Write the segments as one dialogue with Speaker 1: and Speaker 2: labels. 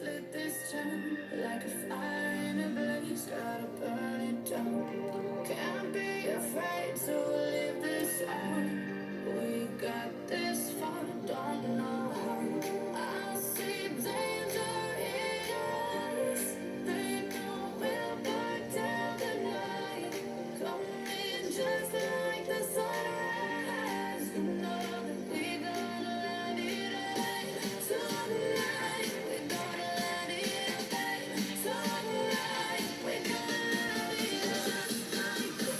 Speaker 1: lit this town like a fire in a blaze. Gotta burn it down. Can't be afraid to live this out. We got this far, don't know how. I see danger in us. They know we'll burn down the night. Coming just like the sunrise. You know that we gonna let it rain tonight. We gonna let it rain tonight. We gonna let it just like the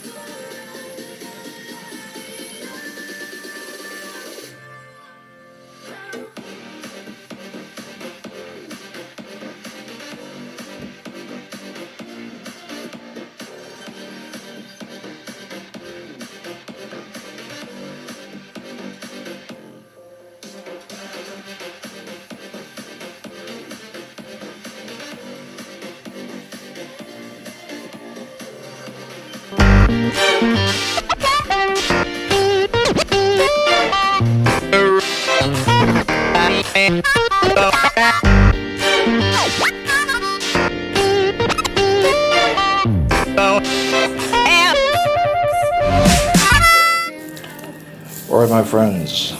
Speaker 2: Alright, my friends,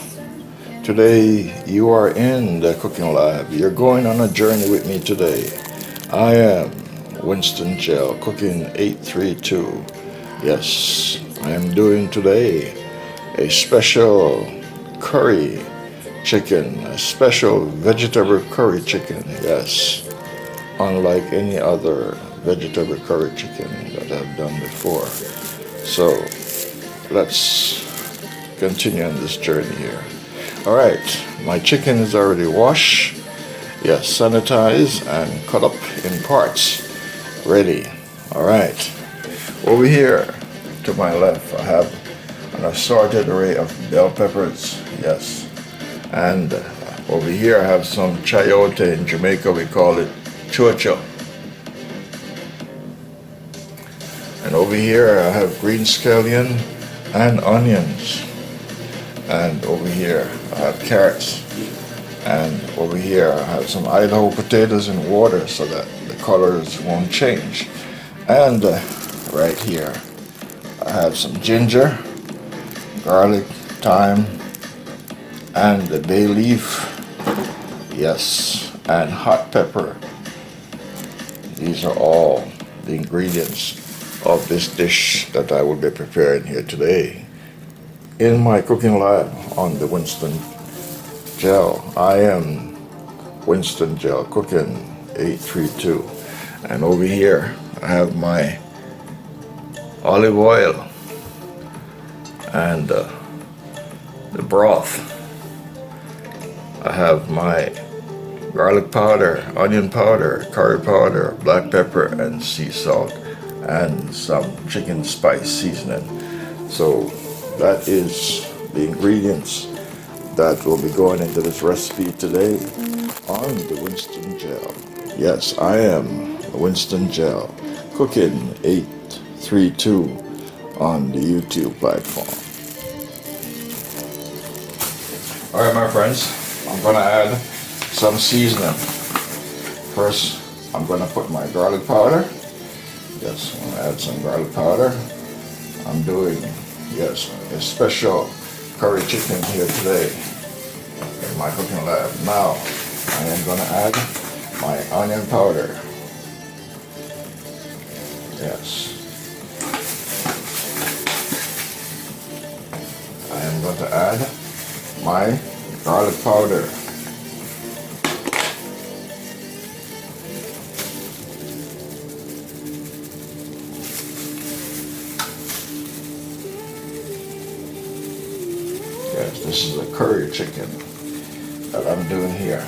Speaker 2: today you are in the cooking lab. You're going on a journey with me today. I am Winston Gel, cooking 832. Yes, I am doing today a special curry chicken, a special vegetable curry chicken. Yes, unlike any other vegetable curry chicken that I've done before. So let's continue on this journey here. All right, my chicken is already washed, yes, sanitized and cut up in parts, ready. All right, over here to my left I have an assorted array of bell peppers, yes, and over here I have some chayote. In Jamaica we call it chocho. And over here I have green scallion and onions. And over here I have carrots. And over here I have some Idaho potatoes in water so that the colors won't change. And right here I have some ginger, garlic, thyme, and the bay leaf. Yes, and hot pepper. These are all the ingredients of this dish that I will be preparing here today in my cooking lab on the Winston Gel. I am Winston Gel, cooking 832. And over here I have my olive oil and the broth. I have my garlic powder, onion powder, curry powder, black pepper, and sea salt, and some chicken spice seasoning. So that is the ingredients that will be going into this recipe today on the Winston Gel. Yes, I am Winston Gel, cooking 832 on the YouTube platform. Alright, my friends, I'm going to add some seasoning. First, I'm going to put my garlic powder. Yes, I'm going to add some garlic powder. I'm doing, yes, a special curry chicken here today in my cooking lab. Now, I am going to add my onion powder. Yes. I am going to add my garlic powder. Yes, this is a curry chicken that I'm doing here.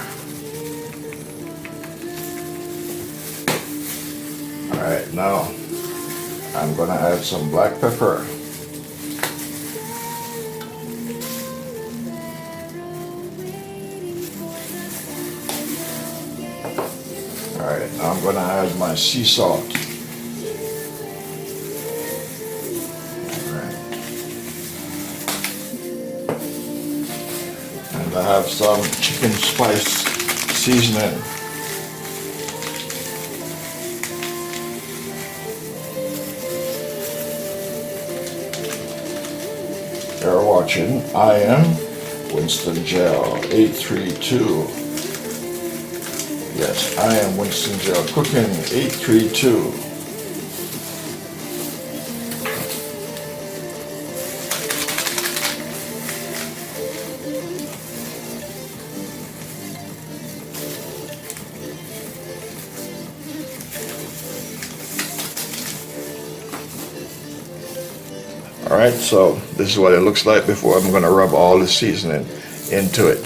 Speaker 2: Alright, now I'm going to add some black pepper. Alright, now I'm going to add my sea salt. I have some chicken spice seasoning. watching I Am Winston Gel 832. Yes, I Am Winston Gel Cooking 832. Alright, so this is what it looks like before I'm going to rub all the seasoning into it.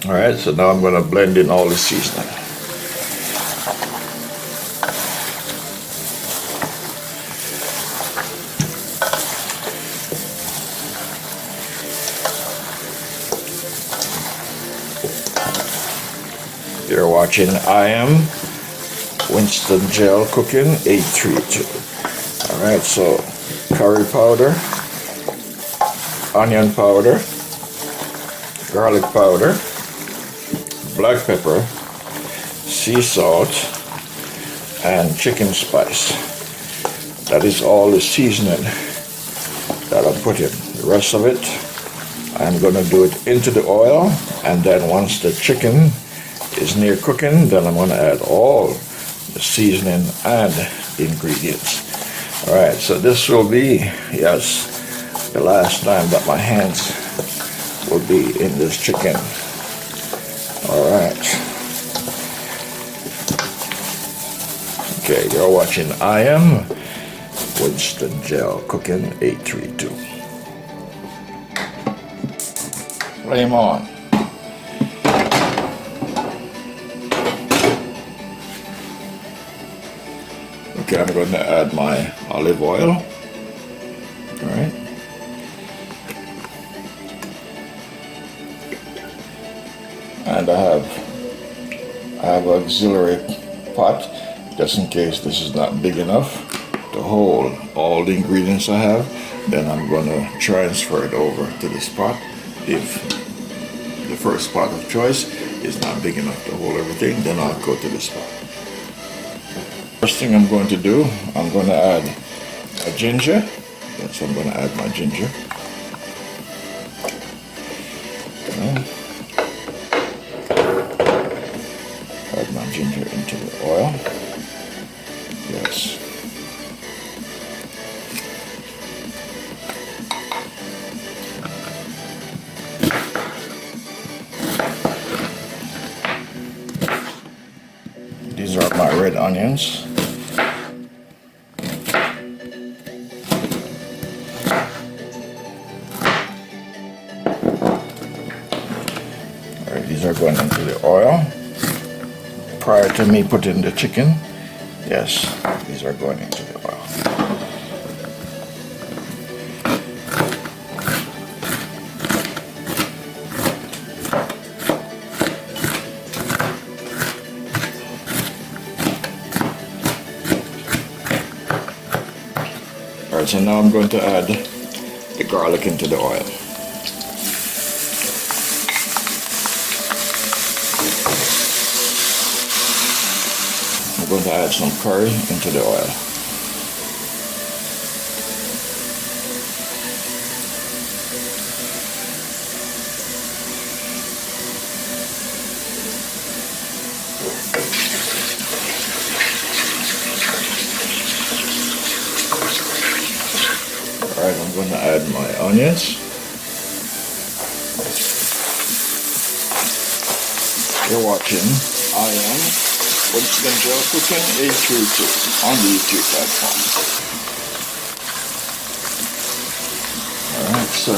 Speaker 2: Alright, so now I'm going to blend in all the seasoning. You're watching I Am Winston Gel Cooking 832. Alright, so curry powder, onion powder, garlic powder, black pepper, sea salt, and chicken spice. That is all the seasoning that I put in. The rest of it, I'm going to do it into the oil, and then once the chicken is near cooking, then I'm going to add all the seasoning and the ingredients. Alright, so this will be, yes, the last time that my hands will be in this chicken. Alright. Okay, you're watching I Am Winston Gel Cooking 832. Flame on. Okay, I'm going to add my olive oil. Alright. And I have an auxiliary pot, just in case this is not big enough to hold all the ingredients I have. Then I'm going to transfer it over to this pot if the first pot of choice is not big enough to hold everything. Then I'll go to this pot. First thing I'm going to do, I'm going to add a ginger. So I'm going to add my ginger. Okay. Add my ginger into the oil. Yes. These are my red onions. Alright, these are going into the oil. Prior to me putting the chicken, yes, these are going into the oil. Alright, so now I'm going to add the garlic into the oil. I'm going to add some curry into the oil. Alright, I'm going to add my onions. You're watching I Am Winston Gel Cooking 832 on the YouTube platform. Alright, so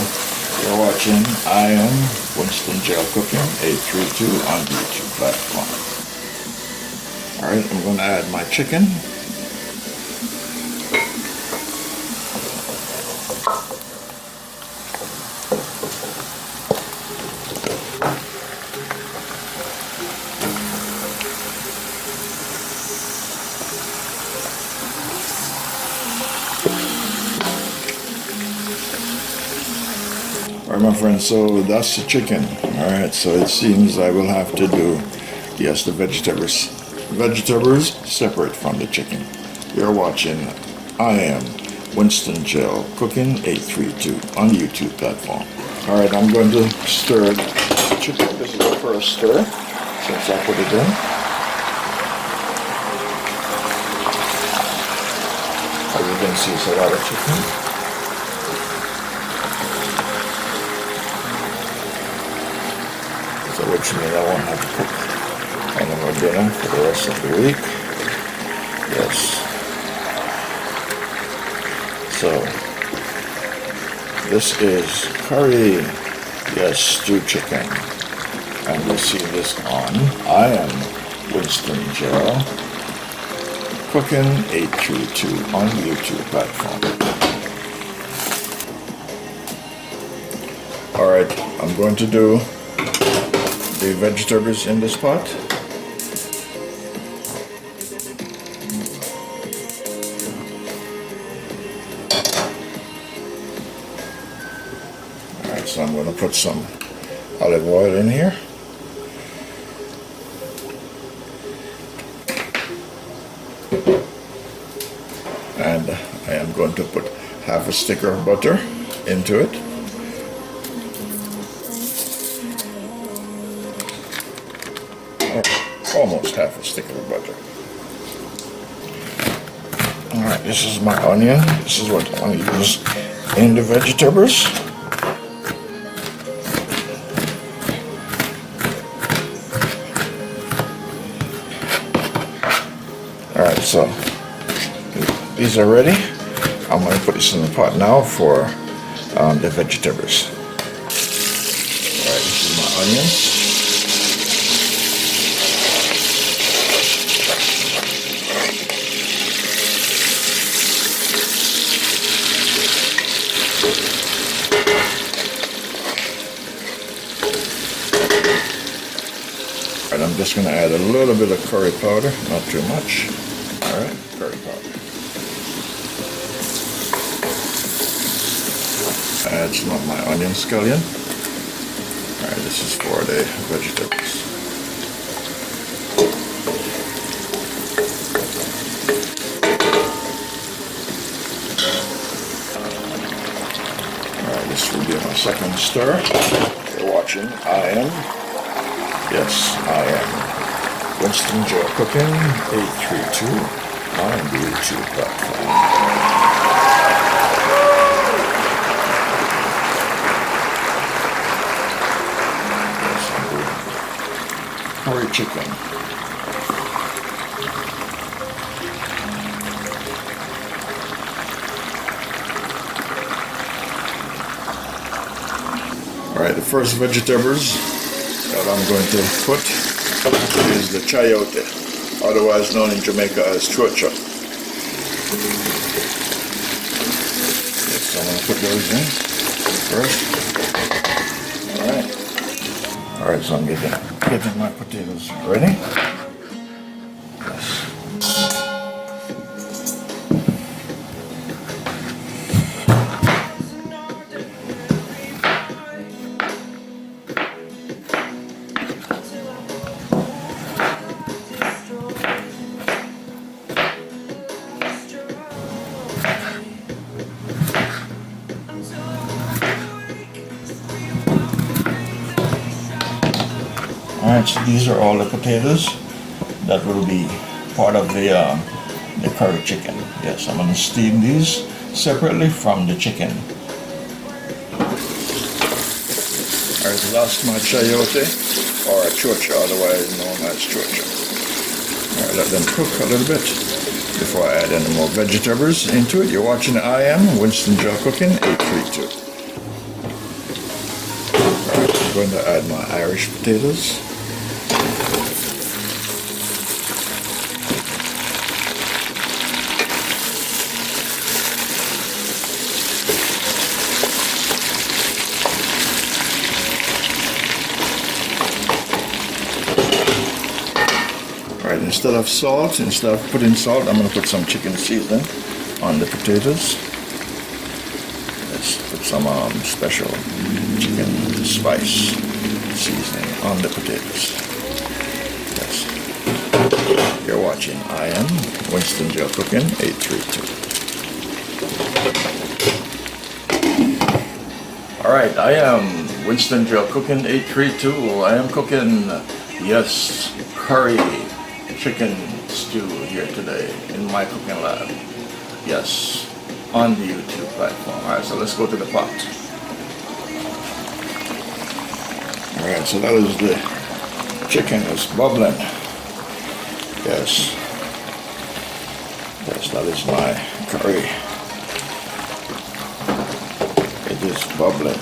Speaker 2: you're watching I Am Winston Gel Cooking 832 on the YouTube platform. Alright, I'm going to add my chicken. Alright, my friends, so that's the chicken. Alright, so it seems I will have to do, yes, the vegetables separate from the chicken. You're watching I Am Winston Gel Cooking 832 on YouTube platform. Alright, I'm going to stir the chicken. This is the first stir since I put it in. As you can see, it's a lot of chicken. So which means I won't have to cook any more dinner for the rest of the week. Yes. So this is curry, yes, stewed chicken, and you see this on I Am Winston Gel Cooking 832 on YouTube platform. Alright, I'm going to do the vegetables in this pot. Alright, so I'm going to put some olive oil in here. And I am going to put half a stick of butter into it. Almost half a stick of butter. Alright, this is my onion. This is what I want to use in the vegetables. Alright, so these are ready. I'm going to put this in the pot now for the vegetables. Alright, this is my onion. And I'm just going to add a little bit of curry powder, not too much. Alright, curry powder. Add some of my onion scallion. Alright, this is for the vegetables. Alright, this will be my second stir. You're watching I Am. Yes, I am Winston Gel Cooking 832 on the YouTube platform. Yes, I'm doing curry chicken. Alright, the first vegetables that I'm going to put is the chayote, otherwise known in Jamaica as chocha. Yes, so I'm going to put those in first. Alright, so I'm getting my potatoes ready. Yes. Alright, so these are all the potatoes that will be part of the curry chicken. Yes, I'm going to steam these separately from the chicken. Alright, so that's my chayote, or chocha, otherwise known as chocha. Alright, let them cook a little bit before I add any more vegetables into it. You're watching I Am Winston Gel Cooking 832. Alright, I'm going to add my Irish potatoes. Alright, instead of putting salt, I'm going to put some chicken seasoning on the potatoes. Let's put some special chicken spice seasoning on the potatoes. Yes. You're watching I Am Winston Gel Cooking 832. Alright, I am Winston Joe cooking 832. I am cooking, yes, curry chicken stew here today in my cooking lab. Yes, on the YouTube platform. Alright, so let's go to the pot. Alright, so that is the chicken is bubbling. Yes. Yes, that is my curry. It is bubbling.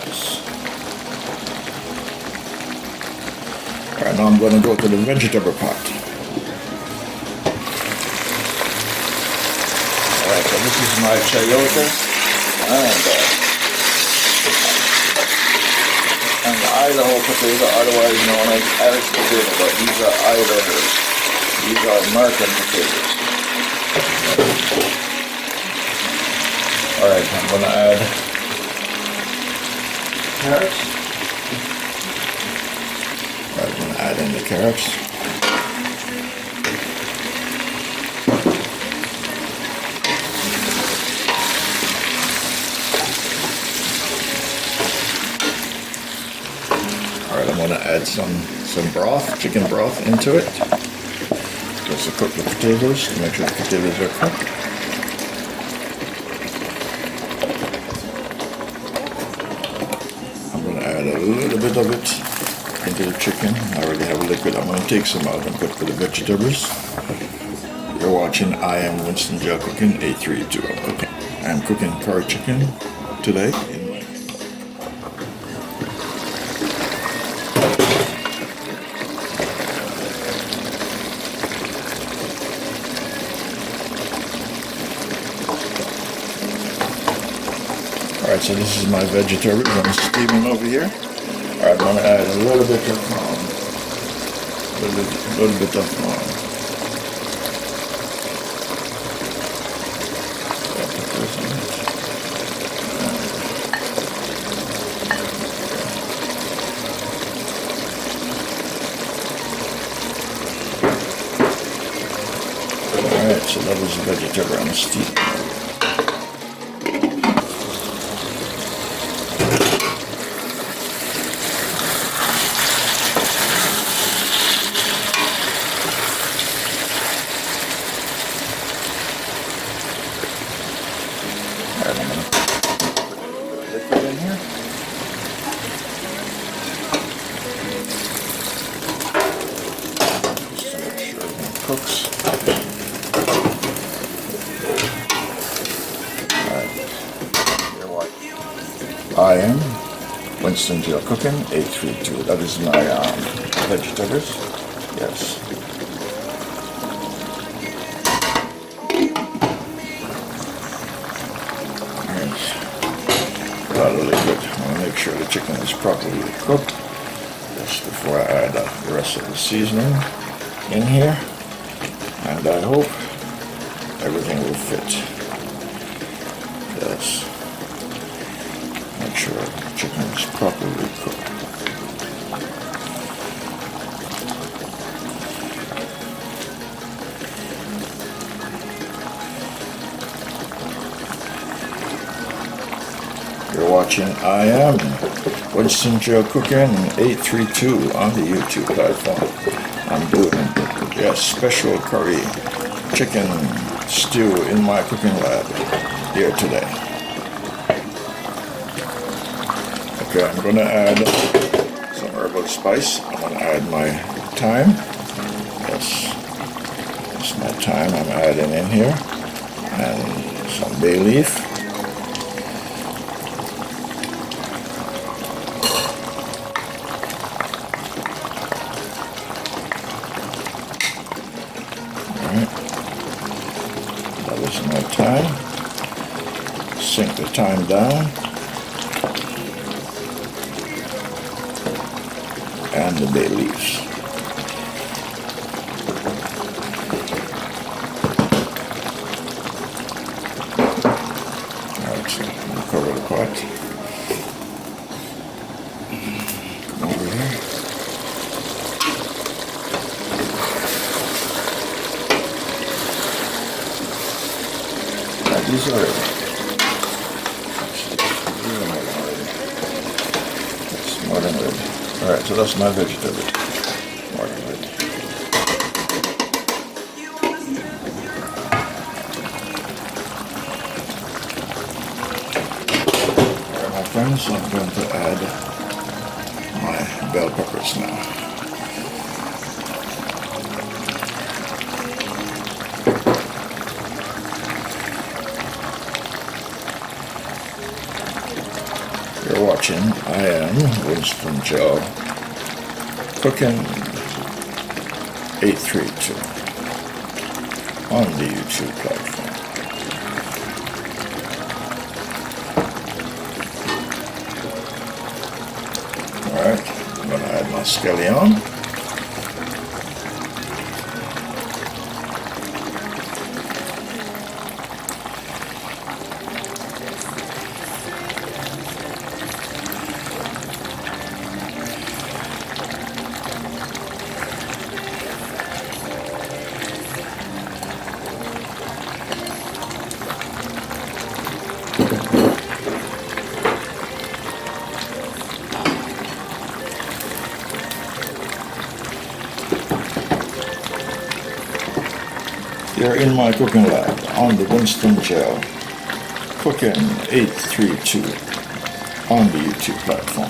Speaker 2: Yes. Alright, now I'm going to go to the vegetable pot. Alright, so this is my chayote and Idaho potato, otherwise known as Irish potato, but these are Idaho. These are American potatoes. Alright, I'm going to add carrots. Alright, I'm going to add in the carrots. Alright, I'm going to add some broth, chicken broth into it. Just to cook the potatoes, to make sure the potatoes are cooked. I'm going to add a little bit of it into the chicken. I already have a liquid. I'm going to take some out and cook for the vegetables. You're watching I Am Winston Joe Cooking 832. I'm cooking curry chicken today. Alright, so this is my vegetables. I'm steaming over here. Alright, I'm going to add a little bit of Alright, so that was the vegetable I'm steaming. Cooks. Alright. Here what? I am Winston Joe Cooking 832. That is my vegetables. Yes. Alright. Got a liquid. I want to make sure the chicken is properly cooked just before I add the rest of the seasoning in here. And I hope everything will fit. Yes. Make sure the chicken is properly cooked. You're watching I Am Winston Joe Cooking 832 on the YouTube platform. I'm doing special curry chicken stew in my cooking lab here today. Okay, I'm going to add some herbal spice. I'm going to add my thyme. Yes, that's my thyme I'm adding in here. And some bay leaf. That is my thyme. Sink the thyme down. And the bay leaves. Alright, so I'm going to cover the pot. Come over here. These are more than ready. Alright, so that's my vegetable. More than ready. Alright, my friends, so I'm going to add my bell peppers now. You're watching I Am Winston Joe Cooking 832 on the YouTube platform. Alright, I'm going to add my scallion. You're in my cooking lab on the Winston Gel Cooking 832 on the YouTube platform.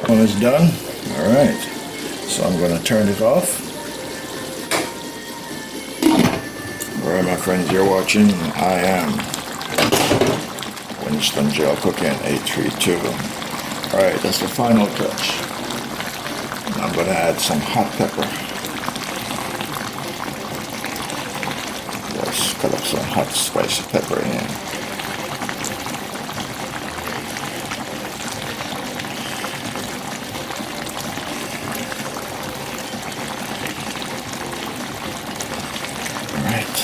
Speaker 2: One is done. Alright, so I'm going to turn it off. Alright, my friends, you're watching I Am Winston Gel Cooking 832. Alright, that's the final touch. And I'm going to add some hot pepper. Cut up some hot spicy pepper in. Alright.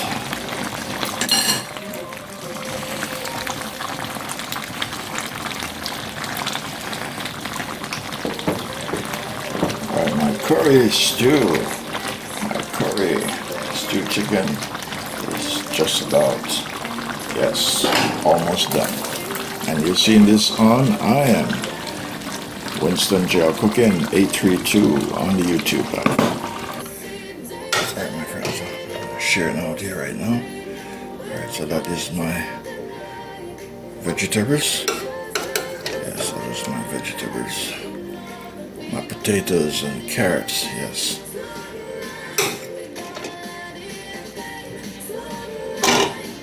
Speaker 2: Alright, my curry stew chicken is just about, yes, almost done. And you've seen this on I Am Winston Gel Cooking 832 on the YouTube platform. Alright, my friends, I'm sharing out here right now. Alright, so that is my vegetables. Yes, that is my vegetables. My potatoes and carrots, yes.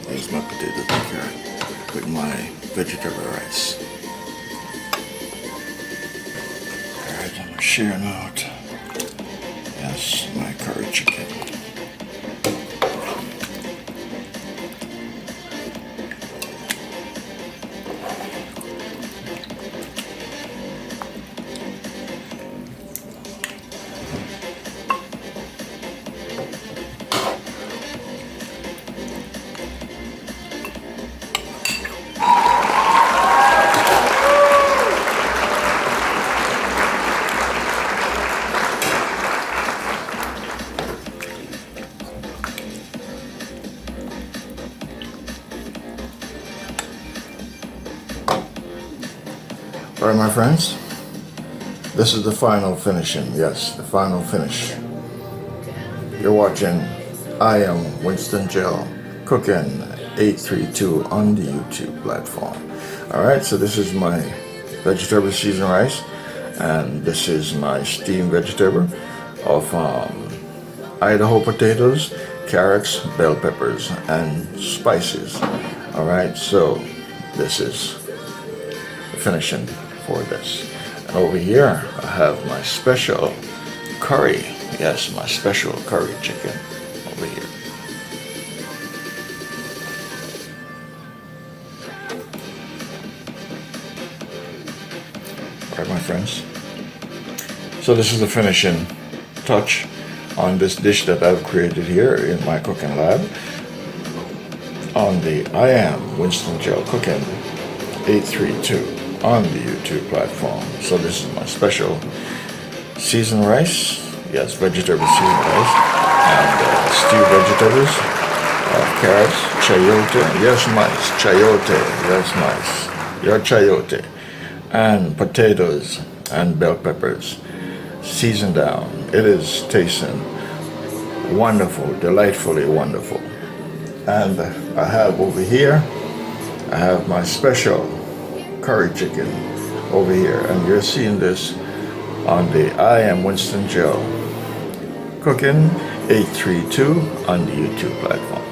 Speaker 2: There's my potatoes and carrot with my vegetable rice. Alright, I'm sharing out, yes, my curry chicken. Alright, my friends, this is the final finishing, yes, the final finish. You're watching I Am Winston Gel Cooking 832 on the YouTube platform. Alright, so this is my vegetable seasoned rice, and this is my steamed vegetable of Idaho potatoes, carrots, bell peppers, and spices. Alright, so this is the finishing for this. And over here I have my special curry, yes, my special curry chicken over here. Alright, my friends, so this is the finishing touch on this dish that I've created here in my cooking lab on the I Am Winston Gel Cooking 832 on the YouTube platform. So this is my special seasoned rice, yes, vegetable seasoned rice, and stewed vegetables, carrots, chayote, yes mice, chayote, yes mice, your chayote, and potatoes and bell peppers seasoned down. It is tasting wonderful, delightfully wonderful. And I have over here, I have my special curry chicken over here. And you're seeing this on the I Am Winston Gel Cooking 832 on the YouTube platform.